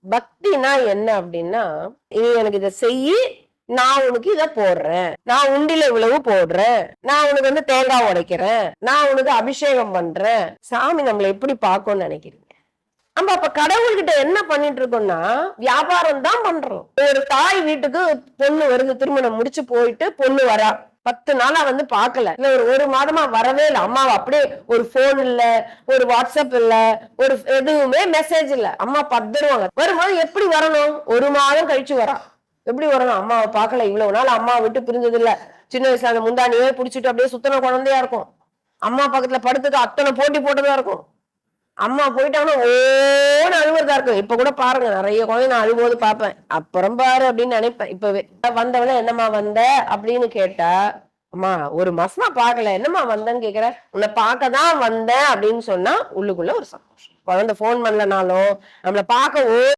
பக்தினா என்ன அப்படின்னா, நீ எனக்கு இதை செய்யி, நான் உனக்கு இதை போடுறேன், நான் உண்டில இவ்வளவு போடுறேன், நான் உனக்கு தேங்காய் உடைக்கிறேன், நான் உனக்கு அபிஷேகம் பண்றேன். சாமி நம்மளை எப்படி பார்க்கும்னு நினைக்கிறீங்க? நம்ம அப்ப கடவுள்கிட்ட என்ன பண்ணிட்டு இருக்கோம்னா, வியாபாரம் தான் பண்றோம். ஒரு தாய் வீட்டுக்கு பொண்ணு வருது, திருமணம் முடிச்சு போயிட்டு பொண்ணு வரா, 10 நாளா பாக்கல, இல்ல ஒரு மாதமா வரவே இல்லை. அம்மாவை அப்படியே ஒரு போன் இல்ல, ஒரு வாட்ஸ்அப் இல்ல, ஒரு எதுவுமே மெசேஜ் இல்ல. அம்மா பதறுவாங்க. வரும்போது எப்படி வரணும்? 1 மாதம் கழிச்சு வரா. எப்படி வரணும்? அம்மாவை பார்க்கல, இவ்வளவு நாள் அம்மாவை விட்டு பிரிஞ்சது இல்ல. சின்ன வயசுல அந்த முந்தானியே பிடிச்சிட்டு அப்படியே சுத்தன குழந்தையா இருக்கும். அம்மா பக்கத்துல படுத்துக்கு அத்தனை போட்டி போட்டதா இருக்கும். அம்மா போயிட்டாங்கன்னா ஓன்னு அழுவுறதா இருக்கும். இப்ப கூட பாருங்க, நிறைய குழந்தை நான் அழுவோது பாப்பேன். அப்புறம் பாரு அப்படின்னு நினைப்பேன். இப்பவே வந்தவன என்னம்மா வந்த அப்படின்னு கேட்டா, அம்மா 1 மாசமா பாக்கல, என்னம்மா வந்தேன்னு கேக்குற, உன்னை பார்க்கதான் வந்தேன் அப்படின்னு சொன்னா உள்ளுக்குள்ள ஒரு சந்தோஷம். குழந்தை போன் பண்ணலனாலும் நம்மளை பார்க்க